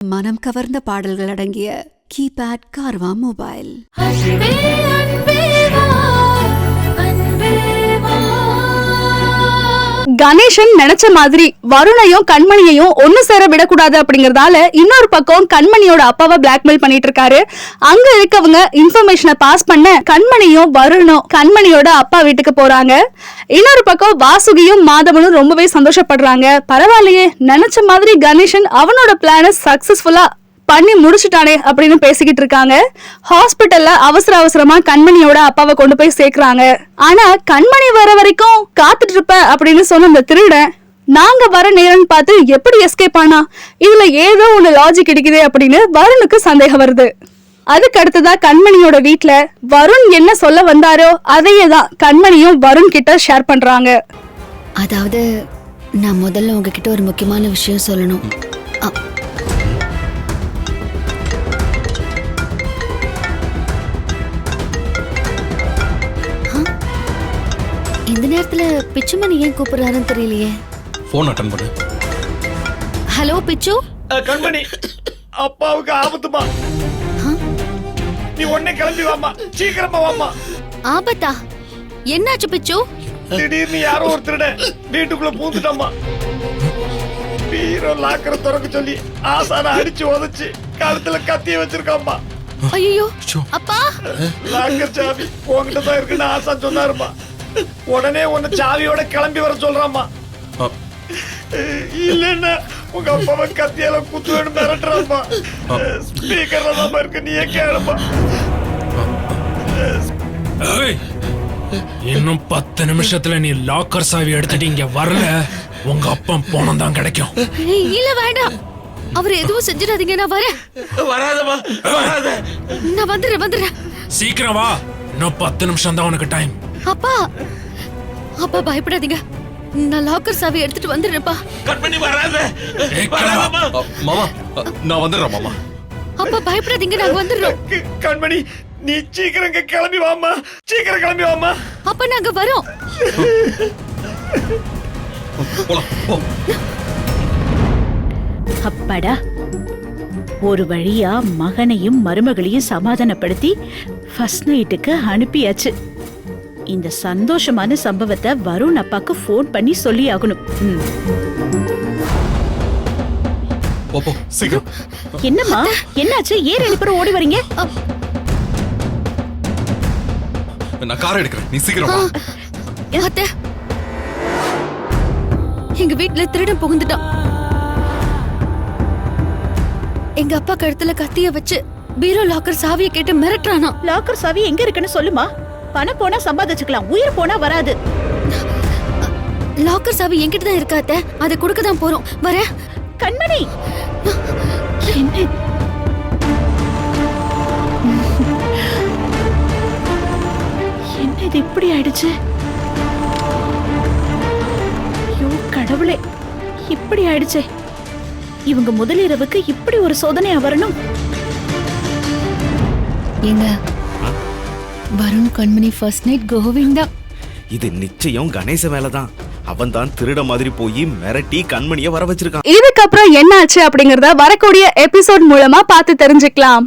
மனம் கவர்ந்த பாடல்கள் அடங்கிய கீபேட் கார்வா மொபைல். கணேசன் நினைச்ச மாதிரி வருணையும் கண்மணியையும் ஒண்ணு சேர விடக்கூடாது அப்படிங்கறதால இன்னொரு பக்கம் கண்மணியோட அப்பாவை பிளாக்மெயில் பண்ணிட்டு இருக்காரு. அங்க இருக்கவங்க இன்ஃபர்மேஷனை பாஸ் பண்ண கண்மணியும் வருணும் கண்மணியோட அப்பா வீட்டுக்கு போறாங்க. இன்னொரு பக்கம் வாசுகியும் மாதவனும் ரொம்பவே சந்தோஷப்படுறாங்க. பரவாயில்லையே, நினைச்ச மாதிரி கணேசன் அவனோட பிளான சக்சஸ்ஃபுல்லா பண்ணி முடிச்சுட்டானே அப்படின்னு பேசிக்கிட்டு இருக்காங்க. ஹாஸ்பிட்டல்ல அவசரமா கண்மணியோட அப்பாவை கொண்டு போய் சேர்க்கறாங்க. ஆனா கண்மணி வர வரைக்கும் காத்துட்டு இருப்ப அப்படின்னு சொன்ன அந்த திருடன் நாங்க வர நேரம் பார்த்து எப்படி எஸ்கேப் ஆனா, இதுல ஏதோ ஒண்ணு லாஜிக் கிடைக்குது அப்படின்னு வருணுக்கு சந்தேகம் வருது. அதுக்கு அடுத்ததா கண்மணியோட வீட்டுல வருண் என்ன சொல்ல வந்தாரோ அதையே தான் கண்மணியும் வருண் கிட்ட ஷேர் பண்றாங்க. அதாவது நான் முதல்ல உங்ககிட்ட ஒரு முக்கியமான விஷயம் சொல்லணும். இந்த நேரத்துல பிச்சுமணி ஏன் கூப்பிடுறாருன்னு தெரியலையே. போன் அட்டெண்ட் பண்ணு. ஹலோ பிச்சு. கண்மணி, அப்பாவுக்கு ஆபத்துமா. நீ உடனே கிளம்பி வாமா, சீக்கிரமா வாமா. ஆபத்தா? என்னாச்சு பிச்சு? திடீர்னு யாரோ ஒரு திருடன் வீட்டுக்குள்ள பூந்துட்டாமா. பீரோ லாக்கரை திறக்க சொல்லி ஆசான அடிச்சு உதச்சு கழுத்துல கத்திய வச்சிருக்காமா. ஐயோ அப்பா, லாக்கர் சாவி உங்ககிட்ட தான் இருக்குன்னு ஆசா சொன்னாருமா. உடனே உன்னை சாவியோட கிளம்பி வர சொல்றாமா. இல்லன்னா உங்க அப்பாவை கத்தியால குத்துவேன்னு மிரட்டுறாமா. ஸ்பீக்கர்ல தான் இருக்கு, நீயே கேளுமா. இன்னும் 10 நிமிஷத்துல நீ லாக்கர் சாவி எடுத்துட்டு இங்க வரல, உங்க அப்பா போனம் தான் கிடைக்கும். இல்ல வேண்டாம், அவர் எதுவும் செஞ்சிடாதீங்க, நான் வரேன். வராதமா, வராத. நான் வந்துடுறேன். சீக்கிரம் வா, இன்னும் 10 நிமிஷம் தான் உனக்கு டைம். அப்பா அப்பா பயப்படாதீங்க, நான் லாக்கர் சாவி எடுத்துட்டு வந்துடுறேன்ப்பா. கட் பண்ணி வராத. மாமா, நான் வந்துடுறேன் மாமா. அப்பா பயப்படாதீங்க, நாங்க வந்துடுறோம். கண்மணி, நீ சீக்கிரம் கிளம்பி வாமா, சீக்கிரம் கிளம்பி வாமா. அப்ப நாங்க வரோம். அப்பாடா, ஒரு வழியா மகனையும் மருமகளையும் சமாதானப்படுத்தி ஃபர்ஸ்ட் நைட்டுக்கு அனுப்பியாச்சு. இந்த சந்தோஷமான சம்பவத்தை வருண் அப்பாக்கு போன் பண்ணி சொல்லி ஆகணும். என்னம்மா, என்னாச்சு? ஏன் 2 பேரும் ஓடி வரீங்க? நான் கார் எடுக்கிறேன், நீ சீக்கிரம் வா. அத்தை, எங்க வீட்டுல திருடன் புகுந்துட்டான். எங்க அப்பா கழுத்துல கத்திய வச்சு பீரோ லாக்கர் சாவியை கேட்டு மிரட்டுறானா. லாக்கர் சாவி எங்க இருக்குன்னு சொல்லுமா, பணம் போனா சம்பாதிச்சுக்கலாம், உயிர் போனா வராது. லாக்கர் சாவி என்கிட்ட தான் இருக்காத்த, அதை கொடுக்க தான் போறோம். வர கண்மணி, என்ன இது இப்படி ஆயிடுச்சு? ஐயோ கடவுளே, இப்படி ஆயிடுச்சே. இவங்க முதலிரவுக்கு இப்படி ஒரு சோதனை வரணும். எங்க வருண் கண்மணி ஃபர்ஸ்ட் நைட் கோவிந்தா. இது நிச்சயம் கணேச மேலதான். அவன் தான் திருட மாதிரி போய் மிரட்டி கண்மணிய வர வச்சிருக்கான். இதுக்கப்புறம் என்ன ஆச்சு அப்படிங்கறத வரக்கூடிய எபிசோட் மூலமா பார்த்து தெரிஞ்சுக்கலாம்.